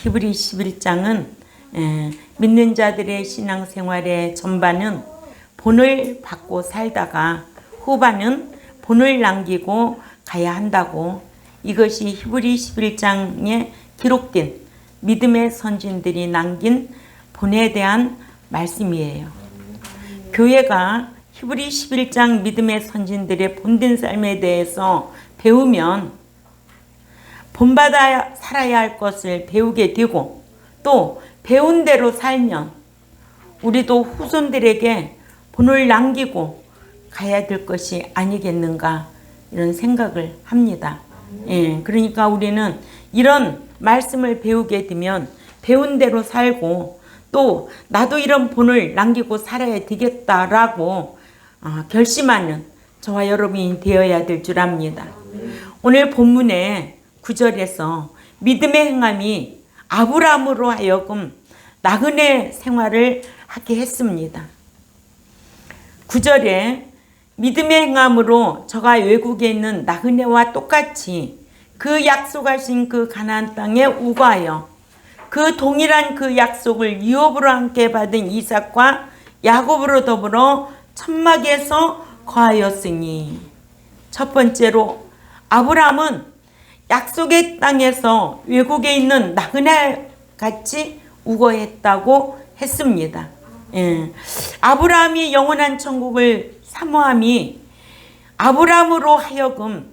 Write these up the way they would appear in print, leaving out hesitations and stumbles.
히브리 11장은 믿는 자들의 신앙생활의 전반은 본을 받고 살다가 후반은 본을 남기고 가야 한다고, 이것이 히브리 11장에 기록된 믿음의 선진들이 남긴 본에 대한 말씀이에요. 교회가 히브리 11장 믿음의 선진들의 본된 삶에 대해서 배우면 본받아 살아야 할 것을 배우게 되고, 또 배운 대로 살면 우리도 후손들에게 본을 남기고 가야 될 것이 아니겠는가, 이런 생각을 합니다. 그러니까 우리는 이런 말씀을 배우게 되면 배운 대로 살고, 또 나도 이런 본을 남기고 살아야 되겠다라고 결심하는 저와 여러분이 되어야 될 줄 압니다. 오늘 본문의 9절에서 믿음의 행함이 아브라함으로 하여금 나그네 생활을 하게 했습니다. 9절에 믿음의 행함으로 저가 외국에 있는 나그네와 똑같이 그 약속하신 그 가나안 땅에 우거하여 그 동일한 그 약속을 유업으로 함께 받은 이삭과 야곱으로 더불어 천막에서 거하였으니, 첫 번째로 아브라함은 약속의 땅에서 외국에 있는 나그네 같이 우거했다고 했습니다. 아브라함이 영원한 천국을 사모함이 아브라함으로 하여금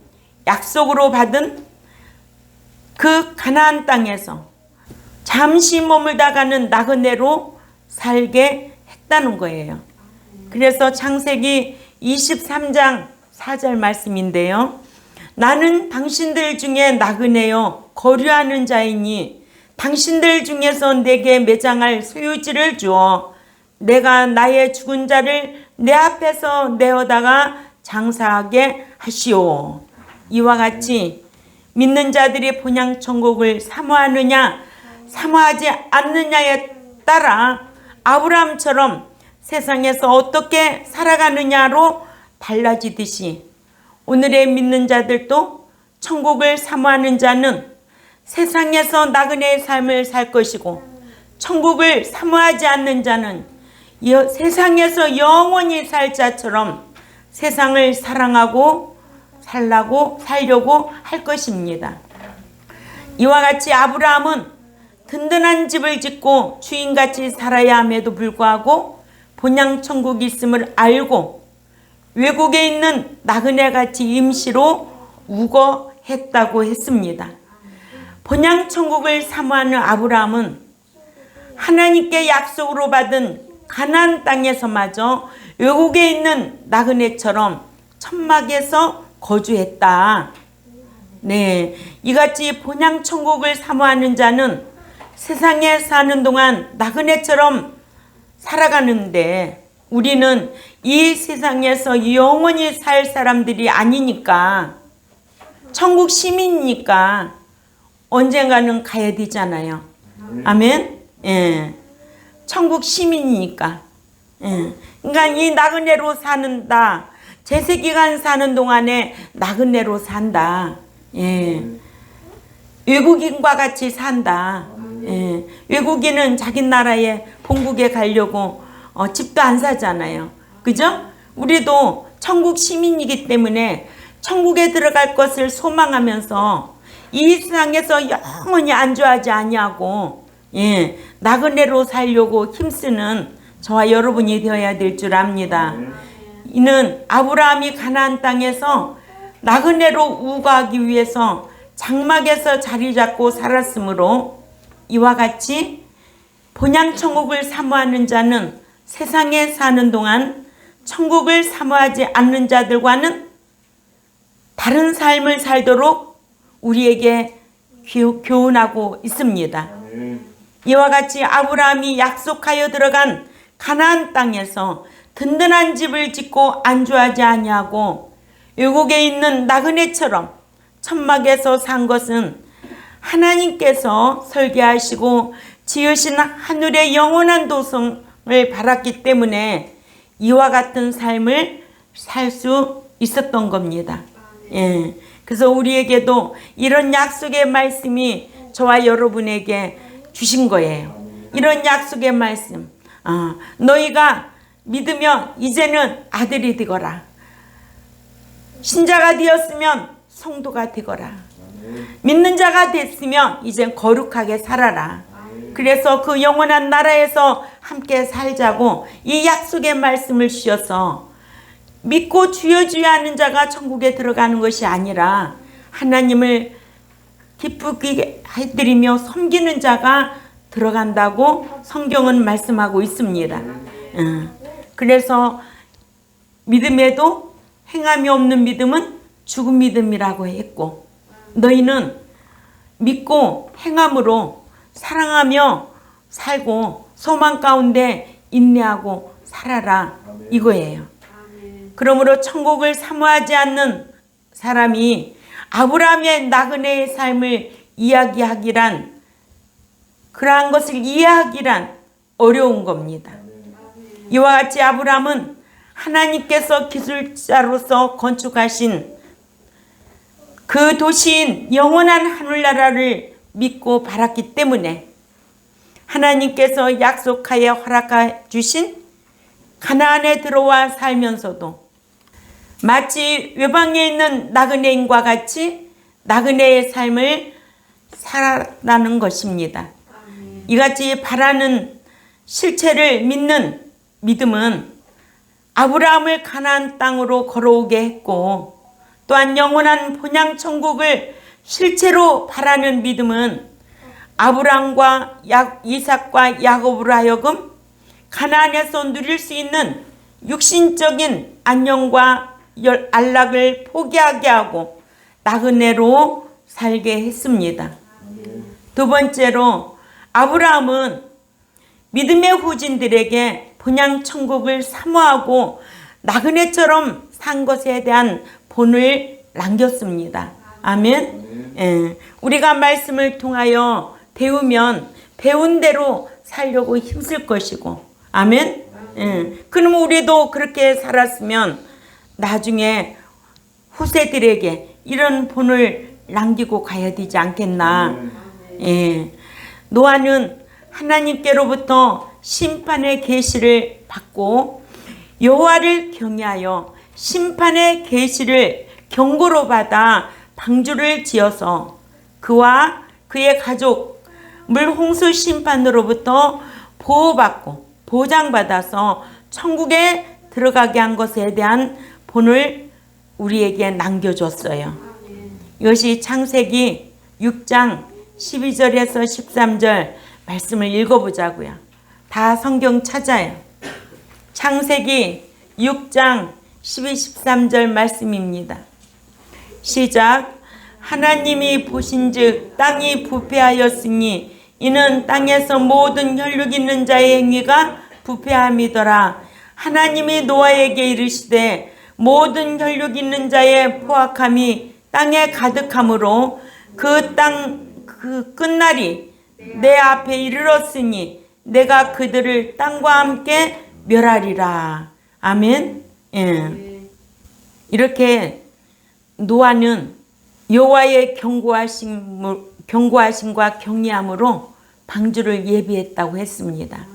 약속으로 받은 그 가나안 땅에서 잠시 머물다가는 나그네로 살게 했다는 거예요. 그래서 창세기 23장 4절 말씀인데요. 나는 당신들 중에 나그네요 거류하는 자이니 당신들 중에서 내게 매장할 소유지를 주어 내가 나의 죽은 자를 내 앞에서 내어다가 장사하게 하시오. 이와 같이 믿는 자들이 본향 천국을 사모하느냐 사모하지 않느냐에 따라 아브라함처럼 세상에서 어떻게 살아가느냐로 달라지듯이, 오늘의 믿는 자들도 천국을 사모하는 자는 세상에서 나그네의 삶을 살 것이고, 천국을 사모하지 않는 자는 세상에서 영원히 살 자처럼 세상을 사랑하고 살려고 할 것입니다. 이와 같이 아브라함은 든든한 집을 짓고 주인같이 살아야 함에도 불구하고 본향 천국이 있음을 알고 외국에 있는 나그네같이 임시로 우거했다고 했습니다. 본향 천국을 사모하는 아브라함은 하나님께 약속으로 받은 가나안 땅에서마저 외국에 있는 나그네처럼 천막에서 거주했다. 이같이 본향 천국을 사모하는 자는 세상에 사는 동안 나그네처럼 살아가는데, 우리는 이 세상에서 영원히 살 사람들이 아니니까, 천국 시민이니까 언젠가는 가야 되잖아요. 아멘? 천국 시민이니까. 그러니까 이 나그네로 산다. 제세기간 사는 동안에 나그네로 산다. 외국인과 같이 산다. 외국인은 자기 나라의 본국에 가려고 집도 안 사잖아요. 그죠? 우리도 천국 시민이기 때문에 천국에 들어갈 것을 소망하면서 이 세상에서 영원히 안주하지 아니하고 나그네로 살려고 힘쓰는 저와 여러분이 되어야 될 줄 압니다. 이는 아브라함이 가나안 땅에서 나그네로 우거하기 위해서 장막에서 자리 잡고 살았으므로, 이와 같이 본향 천국을 사모하는 자는 세상에 사는 동안 천국을 사모하지 않는 자들과는 다른 삶을 살도록 우리에게 교훈하고 있습니다. 이와 같이 아브라함이 약속하여 들어간 가나안 땅에서 든든한 집을 짓고 안주하지 아니하고 외국에 있는 나그네처럼 천막에서 산 것은 하나님께서 설계하시고 지으신 하늘의 영원한 도성을 바랐기 때문에 이와 같은 삶을 살 수 있었던 겁니다. 그래서 우리에게도 이런 약속의 말씀이 저와 여러분에게 주신 거예요. 이런 약속의 말씀. 너희가 믿으면 이제는 아들이 되거라. 신자가 되었으면 성도가 되거라. 믿는 자가 됐으면 이젠 거룩하게 살아라. 그래서 그 영원한 나라에서 함께 살자고 이 약속의 말씀을 주셔서 믿고 주여 주여 하는 자가 천국에 들어가는 것이 아니라 하나님을 기쁘게 해드리며 섬기는 자가 들어간다고 성경은 말씀하고 있습니다. 그래서 믿음에도 행함이 없는 믿음은 죽은 믿음이라고 했고, 너희는 믿고 행함으로 사랑하며 살고 소망 가운데 인내하고 살아라, 이거예요. 그러므로 천국을 사모하지 않는 사람이 아브라함의 나그네의 삶을 이야기하기란, 그러한 것을 이해하기란 어려운 겁니다. 이와 같이 아브라함은 하나님께서 기술자로서 건축하신 그 도시인 영원한 하늘나라를 믿고 바랐기 때문에 하나님께서 약속하여 허락해 주신 가나안에 들어와 살면서도 마치 외방에 있는 나그네인과 같이 나그네의 삶을 살아가는 것입니다. 이같이 바라는 실체를 믿는 믿음은 아브라함을 가나안 땅으로 걸어오게 했고, 또한 영원한 본향 천국을 실체로 바라는 믿음은 아브라함과 이삭과 야곱으로 하여금 가나안에서 누릴 수 있는 육신적인 안녕과 안락을 포기하게 하고 나그네로 살게 했습니다. 두 번째로 아브라함은 믿음의 후진들에게 본향 천국을 사모하고 나그네처럼 산 것에 대한 본을 남겼습니다. 아멘. 우리가 말씀을 통하여 배우면 배운 대로 살려고 힘쓸 것이고, 아멘. 그럼 우리도 그렇게 살았으면 나중에 후세들에게 이런 본을 남기고 가야 되지 않겠나. 노아는 하나님께로부터 심판의 계시를 받고 여호와를 경외하여 심판의 계시를 경고로 받아 방주를 지어서 그와 그의 가족 물홍수 심판으로부터 보호받고 보장받아서 천국에 들어가게 한 것에 대한 본을 우리에게 남겨줬어요. 이것이 창세기 6장 12절에서 13절 말씀을 읽어보자고요. 다 성경 찾아요. 창세기 6장 12, 13절 말씀입니다. 시작. 하나님이 보신즉 땅이 부패하였으니 이는 땅에서 모든 혈육 있는 자의 행위가 부패함이더라. 하나님이 노아에게 이르시되 모든 혈육 있는 자의 포악함이 땅에 가득함으로 그 땅 그 끝날이 내 앞에 이르렀으니 내가 그들을 땅과 함께 멸하리라. 아멘. 이렇게 노아는 여호와의 경고하심과 경외함으로 방주를 예비했다고 했습니다.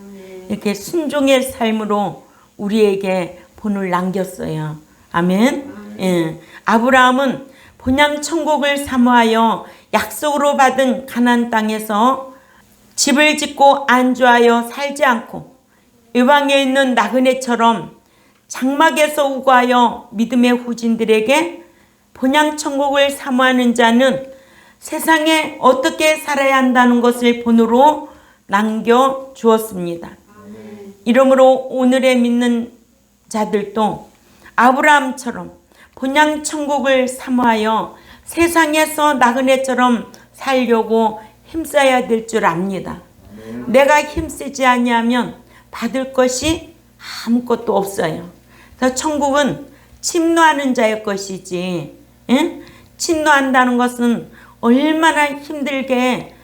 이렇게 순종의 삶으로 우리에게 본을 남겼어요. 아멘. 아브라함은 본향 천국을 사모하여 약속으로 받은 가나안 땅에서 집을 짓고 안주하여 살지 않고 외방에 있는 나그네처럼 장막에서 우거하여 믿음의 후진들에게 본향 천국을 사모하는 자는 세상에 어떻게 살아야 한다는 것을 본으로 남겨주었습니다. 이러므로 오늘의 믿는 자들도 아브라함처럼 본향 천국을 사모하여 세상에서 나그네처럼 살려고 힘써야 될 줄 압니다. 내가 힘쓰지 아니하면 받을 것이 아무것도 없어요. 그래서 천국은 침노하는 자의 것이지, 침노한다는 것은 얼마나 힘들게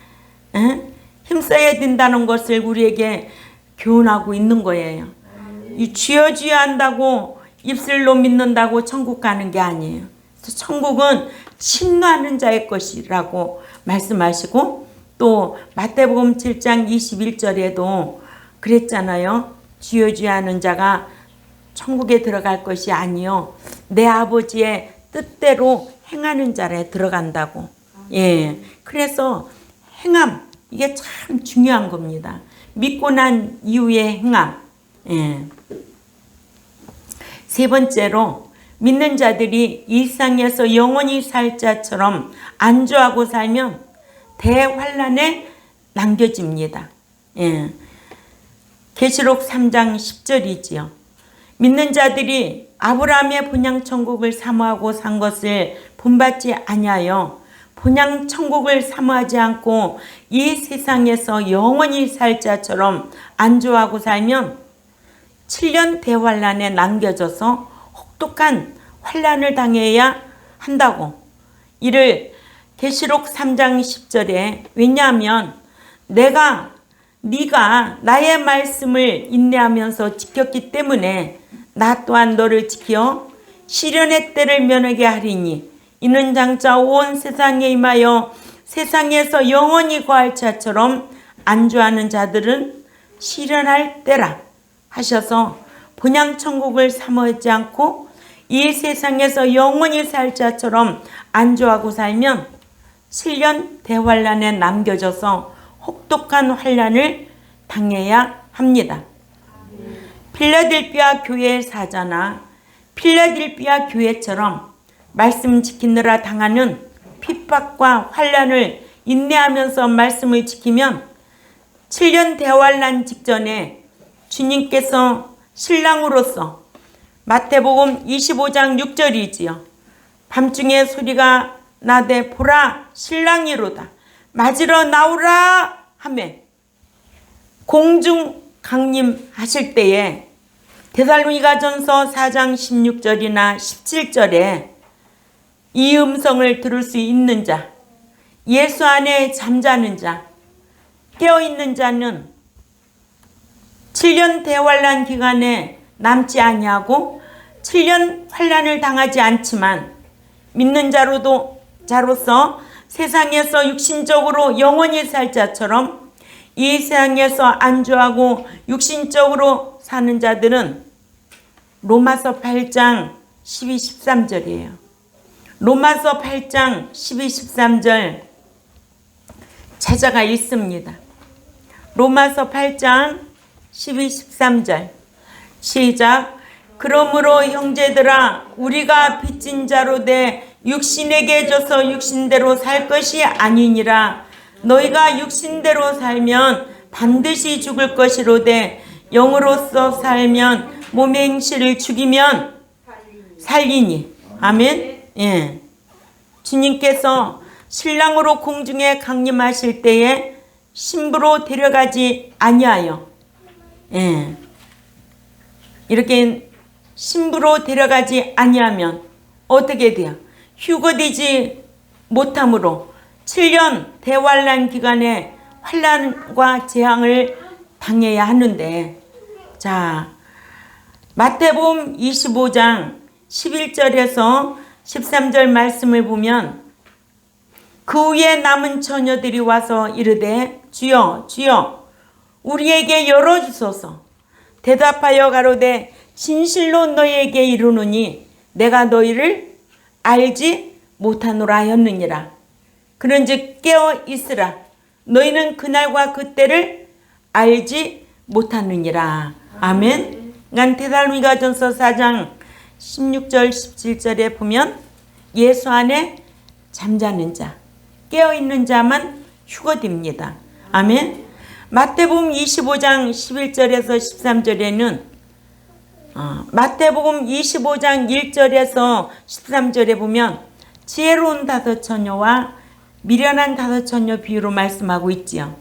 힘써야 된다는 것을 우리에게 교훈하고 있는 거예요. 주여 주여 한다고 입술로 믿는다고 천국 가는 게 아니에요. 천국은 침노하는 자의 것이라고 말씀하시고, 또 마태복음 7장 21절에도 그랬잖아요. 주여 주여 하는 자가 천국에 들어갈 것이 아니요 내 아버지의 뜻대로 행하는 자에 들어간다고. 예, 그래서 행함 이게 참 중요한 겁니다. 믿고 난 이후의 행함. 예. 세 번째로 믿는 자들이 일상에서 영원히 살 자처럼 안주하고 살면 대환란에 남겨집니다. 예. 계시록 3장 10절이지요. 믿는 자들이 아브라함의 본향 천국을 사모하고 산 것을 본받지 아니하여 본향 천국을 사모하지 않고 이 세상에서 영원히 살 자처럼 안주하고 살면 7년 대환란에 남겨져서 혹독한 환란을 당해야 한다고. 이를 계시록 3장 10절에 왜냐하면 네가 나의 말씀을 인내하면서 지켰기 때문에 나 또한 너를 지켜 시련의 때를 면하게 하리니 이는 장차 온 세상에 임하여 세상에서 영원히 거할 자처럼 안주하는 자들은 시련할 때라 하셔서 본향 천국을 사모하지 않고 이 세상에서 영원히 살 자처럼 안주하고 살면 7년 대환란에 남겨져서 혹독한 환란을 당해야 합니다. 필라델피아 교회의 사자나 필라델피아 교회처럼 말씀 지키느라 당하는 핍박과 환란을 인내하면서 말씀을 지키면 7년 대환란 직전에 주님께서 신랑으로서 마태복음 25장 6절이지요. 밤중에 소리가 나되 보라 신랑이로다 맞으러 나오라 하매 공중 강림하실 때에 데살로니가전서 4장 16절이나 17절에 이 음성을 들을 수 있는 자, 예수 안에 잠자는 자, 깨어있는 자는 7년 대환란 기간에 남지 아니하고 7년 환란을 당하지 않지만 믿는 자로서 세상에서 육신적으로 영원히 살 자처럼 이 세상에서 안주하고 육신적으로 사는 자들은 로마서 8장 12, 13절이에요. 로마서 8장 12, 13절 찾아가 읽습니다. 로마서 8장 12, 13절 시작. 그러므로 형제들아 우리가 빚진 자로 돼 육신에게 져서 육신대로 살 것이 아니니라. 너희가 육신대로 살면 반드시 죽을 것이로되 영으로서 살면 몸의 행실을 죽이면 살리니. 아멘. 예. 주님께서 신랑으로 공중에 강림하실 때에 신부로 데려가지 아니하여 이렇게 신부로 데려가지 아니하면 어떻게 돼요? 휴거되지 못함으로 7년 대환란 기간에 환란과 재앙을 당해야 하는데, 자 마태복음 25장 11절에서 13절 말씀을 보면 그 후에 남은 처녀들이 와서 이르되 주여 주여 우리에게 열어주소서. 대답하여 가로되 진실로 너희에게 이르노니 내가 너희를 알지 못하노라 하였느니라. 그런즉 깨어 있으라. 너희는 그날과 그때를 알지 못하느니라. 아멘. 난 데살로니가전서 4장 16절 17절에 보면 예수 안에 잠자는 자, 깨어있는 자만 휴거됩니다. 아멘. 마태복음 25장 11절에서 13절에는 마태복음 25장 1절에서 13절에 보면 지혜로운 다섯 처녀와 미련한 다섯 처녀 비유로 말씀하고 있지요.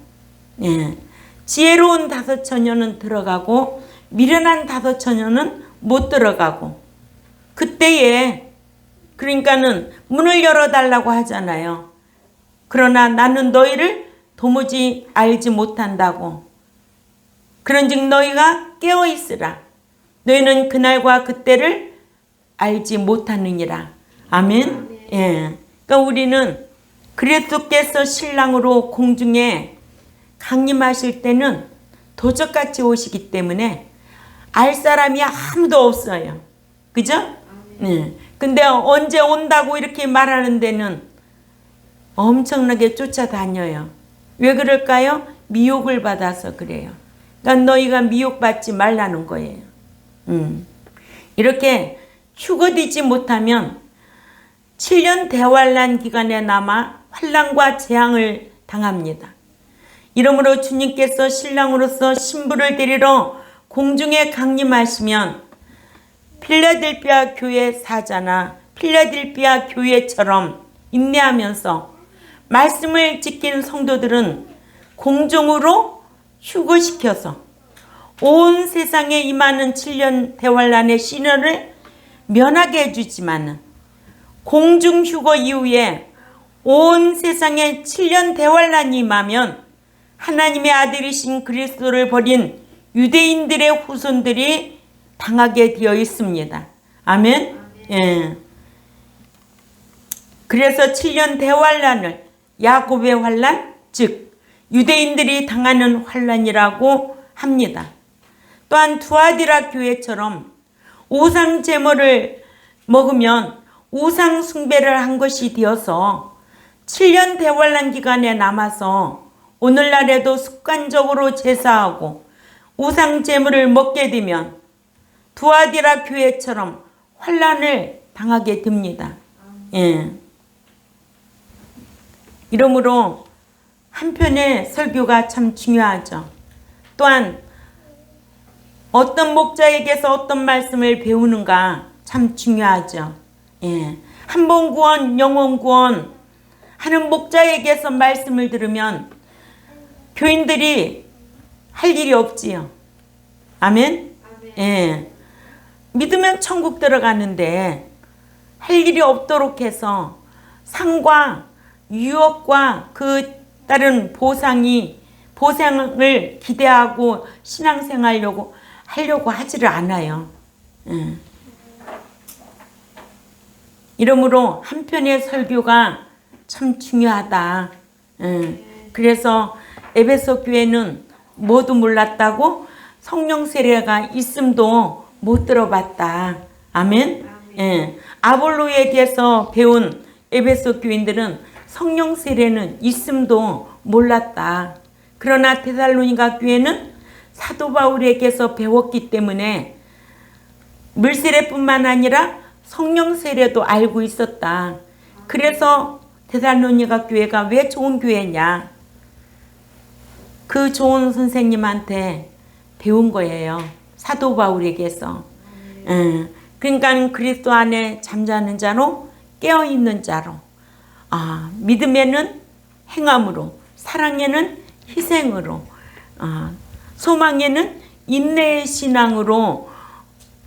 예. 지혜로운 다섯 처녀는 들어가고 미련한 다섯 처녀는 못 들어가고, 그때에 그러니까는 문을 열어달라고 하잖아요. 그러나 나는 너희를 도무지 알지 못한다고. 그런즉 너희가 깨어있으라. 너희는 그날과 그때를 알지 못하느니라. 아멘. 예. 그러니까 우리는 그리스도께서 신랑으로 공중에 강림하실 때는 도적같이 오시기 때문에 알 사람이 아무도 없어요. 그죠? 네. 근데 언제 온다고 이렇게 말하는 데는 엄청나게 쫓아다녀요. 왜 그럴까요? 미혹을 받아서 그래요. 그러니까 너희가 미혹받지 말라는 거예요. 이렇게 휴거되지 못하면 7년 대환란 기간에 남아 환난과 재앙을 당합니다. 이러므로 주님께서 신랑으로서 신부를 데리러 공중에 강림하시면 필라델피아 교회 사자나 필라델피아 교회처럼 인내하면서 말씀을 지킨 성도들은 공중으로 휴거시켜서 온 세상에 임하는 7년 대환란의 시련을 면하게 해주지만 공중 휴거 이후에 온 세상에 7년 대환란이 임하면 하나님의 아들이신 그리스도를 버린 유대인들의 후손들이 당하게 되어 있습니다. 아멘. 예. 그래서 7년 대환란을 야곱의 환란, 즉 유대인들이 당하는 환란이라고 합니다. 또한 두아디라 교회처럼 우상 제물을 먹으면 우상 숭배를 한 것이 되어서 7년 대환란 기간에 남아서 오늘날에도 습관적으로 제사하고 우상 제물을 먹게 되면 두아디라 교회처럼 환란을 당하게 됩니다. 예. 이러므로 한편의 설교가 참 중요하죠. 또한 어떤 목자에게서 어떤 말씀을 배우는가 참 중요하죠. 예. 한 번 구원, 영혼 구원 하는 목자에게서 말씀을 들으면 교인들이 할 일이 없지요. 아멘? 예. 믿으면 천국 들어가는데 할 일이 없도록 해서 상과 유업과 그 다른 보상을 기대하고 신앙생활 하려고 하지를 않아요. 예. 이러므로 한편의 설교가 참 중요하다. 예. 그래서 에베소 교회는 모두 몰랐다고 성령 세례가 있음도 못 들어봤다. 아멘. 예. 아볼로에게서 배운 에베소 교인들은 성령 세례는 있음도 몰랐다. 그러나 데살로니가 교회는 사도 바울에게서 배웠기 때문에 물세례뿐만 아니라 성령 세례도 알고 있었다. 그래서 데살로니가 교회가 왜 좋은 교회냐? 그 좋은 선생님한테 배운 거예요. 사도 바울에게서. 그러니까 그리스도 안에 잠자는 자로 깨어있는 자로, 믿음에는 행함으로, 사랑에는 희생으로, 소망에는 인내의 신앙으로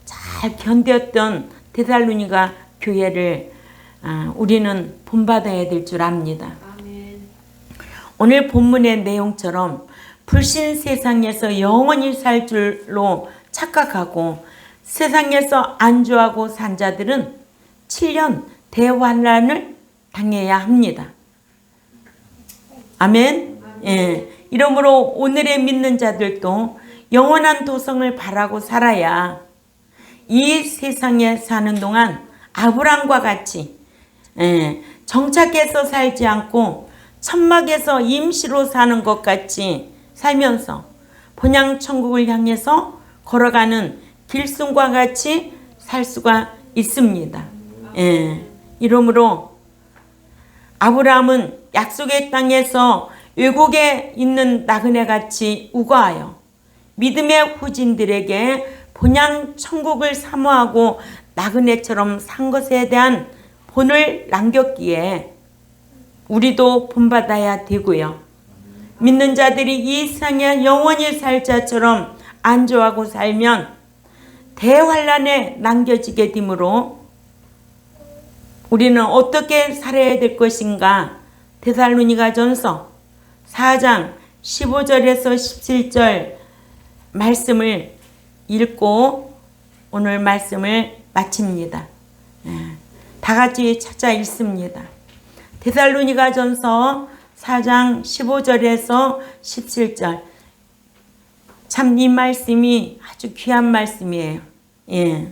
잘 견뎠던 데살로니가 교회를 우리는 본받아야 될 줄 압니다. 오늘 본문의 내용처럼 불신 세상에서 영원히 살 줄로 착각하고 세상에서 안주하고 산 자들은 7년 대환란을 당해야 합니다. 아멘. 예. 이러므로 오늘의 믿는 자들도 영원한 도성을 바라고 살아야 이 세상에 사는 동안 아브람과 같이 정착해서 살지 않고 천막에서 임시로 사는 것 같이 살면서 본향 천국을 향해서 걸어가는 길승과 같이 살 수가 있습니다. 이러므로 아브라함은 약속의 땅에서 외국에 있는 나그네같이 우거하여 믿음의 후진들에게 본향 천국을 사모하고 나그네처럼 산 것에 대한 본을 남겼기에 우리도 본받아야 되고요. 믿는 자들이 이 세상에 영원히 살 자처럼 안주하고 살면 대환란에 남겨지게 되므로 우리는 어떻게 살아야 될 것인가? 데살로니가전서 4장 15절에서 17절 말씀을 읽고 오늘 말씀을 마칩니다. 다 같이 찾아 읽습니다. 데살로니가전서 4장 15절에서 17절. 참 이 말씀이 아주 귀한 말씀이에요. 예.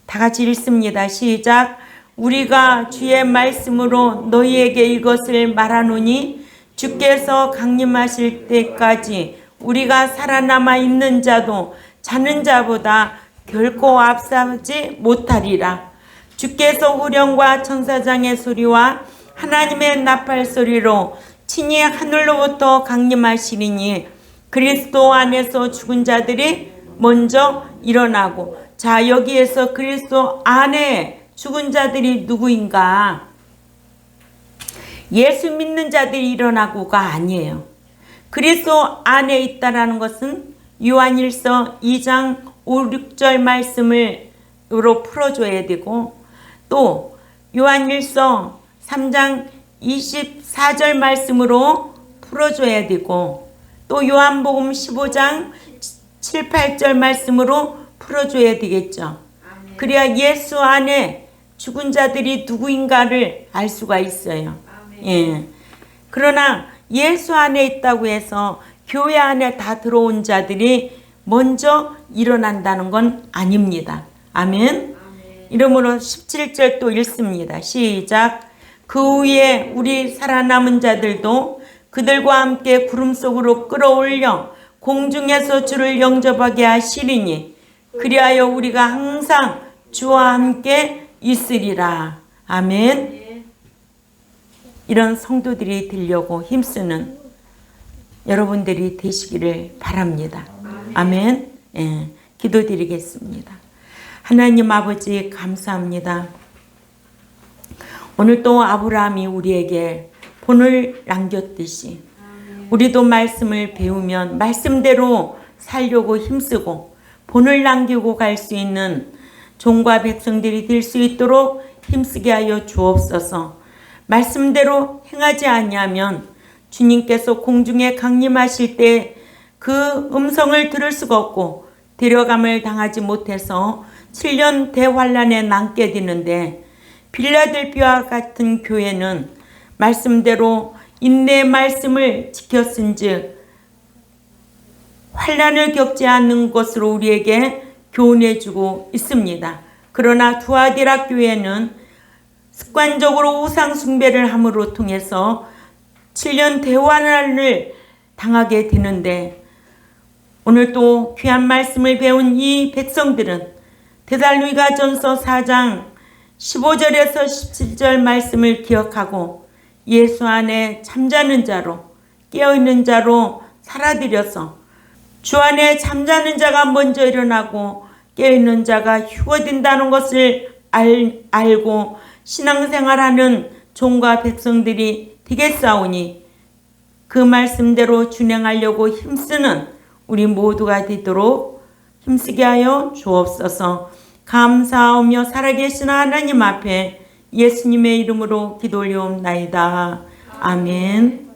다 같이 읽습니다. 시작. 우리가 주의 말씀으로 너희에게 이것을 말하노니 주께서 강림하실 때까지 우리가 살아남아 있는 자도 자는 자보다 결코 앞서지 못하리라. 주께서 후령과 천사장의 소리와 하나님의 나팔 소리로 친히 하늘로부터 강림하시리니 그리스도 안에서 죽은 자들이 먼저 일어나고. 자, 여기에서 그리스도 안에 죽은 자들이 누구인가? 예수 믿는 자들이 일어나고가 아니에요. 그리스도 안에 있다라는 것은 요한일서 2장 5, 6절 말씀으로 풀어줘야 되고, 또 요한일서 3장 24절 말씀으로 풀어줘야 되고, 또 요한복음 15장 7, 8절 말씀으로 풀어줘야 되겠죠. 그래야 예수 안에 죽은 자들이 누구인가를 알 수가 있어요. 예. 그러나 예수 안에 있다고 해서 교회 안에 다 들어온 자들이 먼저 일어난다는 건 아닙니다. 아멘. 이러므로 17절 또 읽습니다. 시작. 그 후에 우리 살아남은 자들도 그들과 함께 구름 속으로 끌어올려 공중에서 주를 영접하게 하시리니 그리하여 우리가 항상 주와 함께 있으리라. 아멘. 이런 성도들이 되려고 힘쓰는 여러분들이 되시기를 바랍니다. 아멘. 예, 기도드리겠습니다. 하나님 아버지 감사합니다. 오늘 또 아브라함이 우리에게 본을 남겼듯이 우리도 말씀을 배우면 말씀대로 살려고 힘쓰고 본을 남기고 갈 수 있는 종과 백성들이 될 수 있도록 힘쓰게 하여 주옵소서. 말씀대로 행하지 아니하면 주님께서 공중에 강림하실 때 그 음성을 들을 수가 없고 데려감을 당하지 못해서 7년 대환란에 남게 되는데, 빌라델비아 같은 교회는 말씀대로 인내의 말씀을 지켰은즉 환란을 겪지 않는 것으로 우리에게 교훈해주고 있습니다. 그러나 두아디라 교회는 습관적으로 우상 숭배를 함으로 통해서 7년 대환란을 당하게 되는데, 오늘 또 귀한 말씀을 배운 이 백성들은 데살로니가전서 4장 15절에서 17절 말씀을 기억하고 예수 안에 잠자는 자로, 깨어있는 자로 살아들여서 주 안에 잠자는 자가 먼저 일어나고 깨어있는 자가 휴거된다는 것을 알고 신앙생활하는 종과 백성들이 되겠사오니 그 말씀대로 준행하려고 힘쓰는 우리 모두가 되도록 힘쓰게 하여 주옵소서. 감사하며 살아계신 하나님 앞에 예수님의 이름으로 기도 올려옵나이다. 아멘.